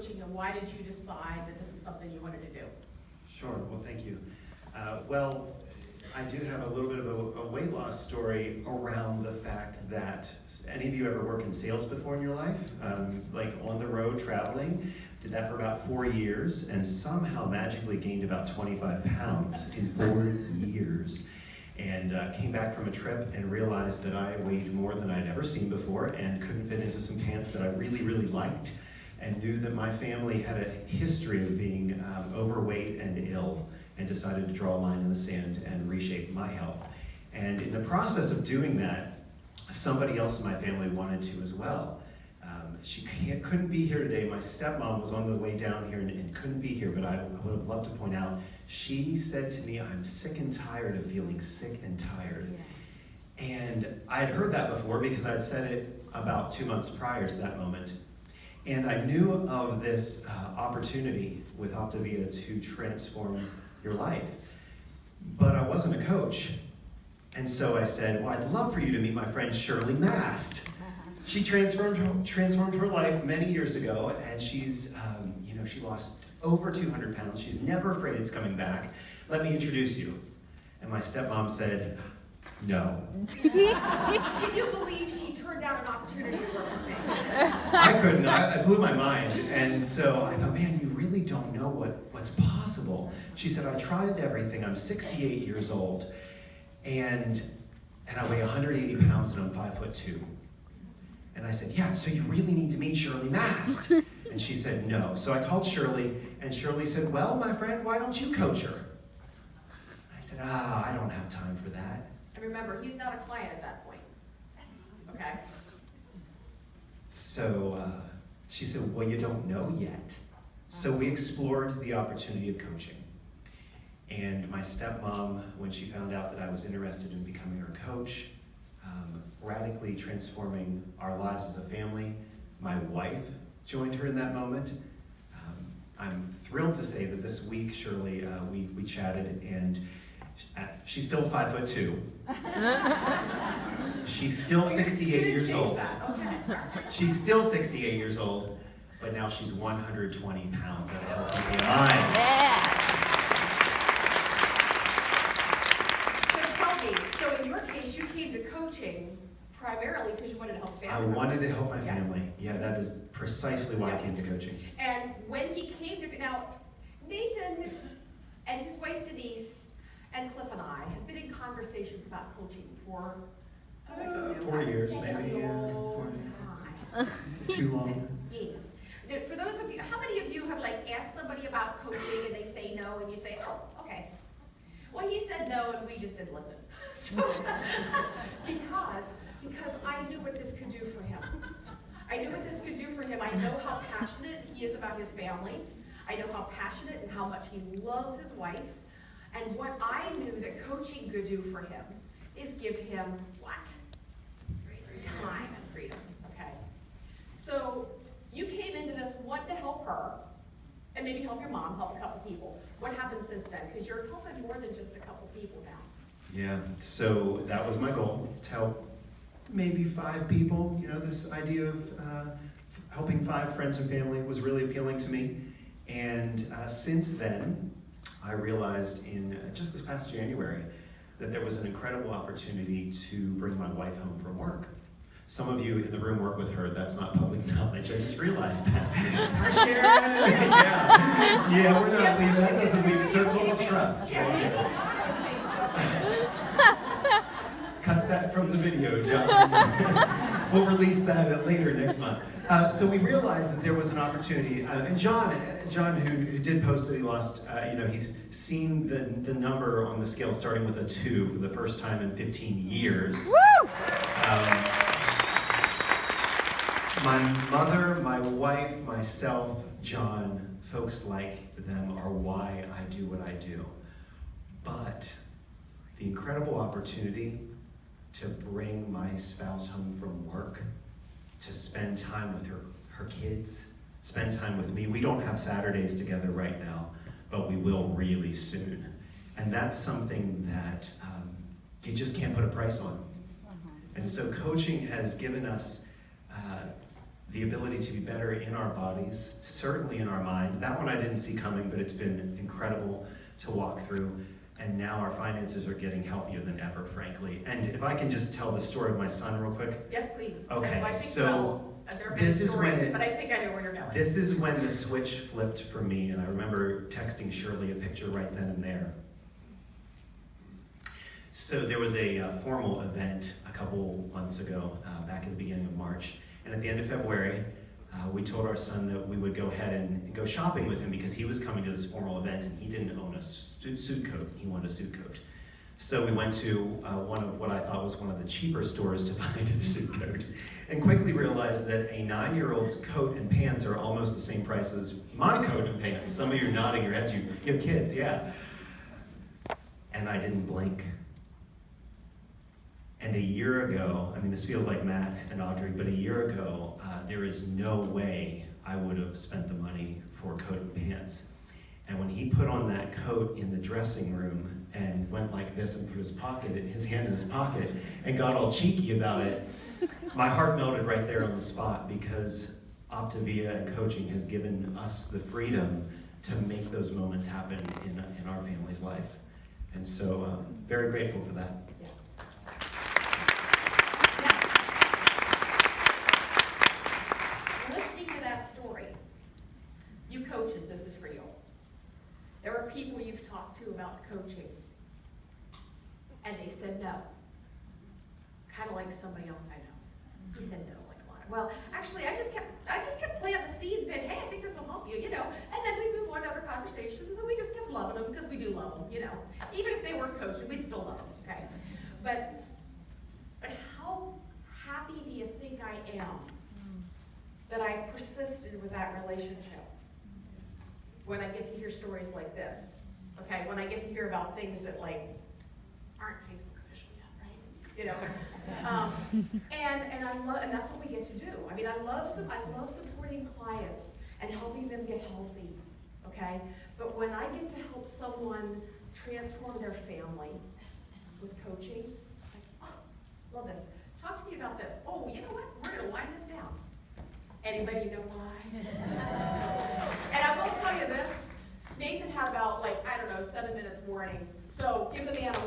coaching, and why did you decide that this is something you wanted to do? Sure, well, thank you. Well, I do have a little bit of a weight loss story around the fact that, any of you ever work in sales before in your life? Like on the road traveling? Did that for about 4 years and somehow magically gained about 25 pounds in 4 years. And came back from a trip and realized that I weighed more than I'd ever seen before and couldn't fit into some pants that I really, really liked, and knew that my family had a history of being overweight and ill, and decided to draw a line in the sand and reshape my health. And in the process of doing that, somebody else in my family wanted to as well. She couldn't be here today. My stepmom was on the way down here and couldn't be here, but I would have loved to point out, she said to me, I'm sick and tired of feeling sick and tired. Yeah. And I'd heard that before because I'd said it about 2 months prior to that moment. And I knew of this opportunity with Optavia to transform your life, but I wasn't a coach. And so I said, well, I'd love for you to meet my friend Shirley Mast. She transformed her life many years ago, and she's, she lost over 200 pounds. She's never afraid it's coming back. Let me introduce you. And my stepmom said, no. Can you believe she turned down an opportunity to work with me? I couldn't. I blew my mind. And so I thought, man, you really don't know what's possible. She said, I tried everything. I'm 68 years old. And I weigh 180 pounds and I'm 5'2". And I said, yeah, so you really need to meet Shirley Mast. And she said, no. So I called Shirley, and Shirley said, well, my friend, why don't you coach her? I said, I don't have time for that. And remember, he's not a client at that point, okay? So she said, well, you don't know yet. So we explored the opportunity of coaching. And my stepmom, when she found out that I was interested in becoming her coach, radically transforming our lives as a family, my wife joined her in that moment. I'm thrilled to say that this week, Shirley, we chatted, and she's still 5'2". She's still 68 years old. Okay. She's still 68 years old, but now she's 120 pounds at a healthy mind. Yeah. So tell me, so in your case, you came to coaching primarily because you wanted to help family. I wanted to help my family. Yeah, that is precisely why I came to coaching. And when he came to, now, Nathan and his wife Denise and Cliff and I have been in conversations about coaching for 4 years, maybe. Time. Too long. Yes. Now, for those of you, how many of you have asked somebody about coaching and they say no, and you say, oh, okay. Well, he said no, and we just didn't listen. So, because I knew what this could do for him. I knew what this could do for him. I know how passionate he is about his family. I know how passionate and how much he loves his wife. And what I knew that coaching could do for him is give him what? Time and freedom. Okay. So you came into this wanting to help her, and maybe help your mom, help a couple people. What happened since then? Because you're helping more than just a couple people now. Yeah, so that was my goal, to help maybe 5 people. This idea of helping 5 friends and family was really appealing to me. And since then, I realized in just this past January that there was an incredible opportunity to bring my wife home from work. Some of you in the room work with her. That's not public knowledge. I just realized that. Hi, Sharon. Yeah, we're not leaving. That doesn't leave a circle of trust. Right? Cut that from the video, John. We'll release that later next month. So we realized that there was an opportunity, and John, who did post that he lost, he's seen the number on the scale starting with a 2 for the first time in 15 years. Woo! My mother, my wife, myself, John, folks like them are why I do what I do. But the incredible opportunity to bring my spouse home from work, to spend time with her kids, spend time with me. We don't have Saturdays together right now, but we will really soon. And that's something that you just can't put a price on. And so coaching has given us the ability to be better in our bodies, certainly in our minds. That one I didn't see coming, but it's been incredible to walk through. And now our finances are getting healthier than ever, frankly. And if I can just tell the story of my son real quick. Yes, please. Okay, I think, so well, there are many this is when stories, but I think I know where you're going. This is when the switch flipped for me, and I remember texting Shirley a picture right then and there. So there was a formal event a couple months ago, back at the beginning of March, and at the end of February, we told our son that we would go ahead and go shopping with him because he was coming to this formal event and he didn't own a suit coat. He wanted a suit coat. So we went to one of what I thought was one of the cheaper stores to find a suit coat, and quickly realized that a 9-year-old's coat and pants are almost the same price as my coat and pants. Some of you are nodding your heads, you have kids, yeah. And I didn't blink. And a year ago, I mean, this feels like Matt and Audrey, but a year ago, there is no way I would have spent the money for coat and pants. And when he put on that coat in the dressing room and went like this and put his hand in his pocket, and got all cheeky about it, my heart melted right there on the spot, because Optavia and coaching has given us the freedom to make those moments happen in our family's life. And so, very grateful for that. Story. You coaches, this is for you. There are people you've talked to about coaching, and they said no. Kind of like somebody else I know. He said no, like a lot. Well, actually, I just kept planting the seeds in. Hey, I think this will help you, And then we move on to other conversations, and we just kept loving them because we do love them, Even if they weren't coaching, we'd still love them. Okay, but how happy do you think I am that I persisted with that relationship when I get to hear stories like this, okay? When I get to hear about things that aren't Facebook official yet, right? And I love, and that's what we get to do. I mean, I love supporting clients and helping them get healthy, okay? But when I get to help someone transform their family with coaching, it's like, oh, love this. Talk to me about this. Oh, you know what? We're gonna wind this down. Anybody know why? And I will tell you this, Nathan had about 7 minutes warning. So give the man a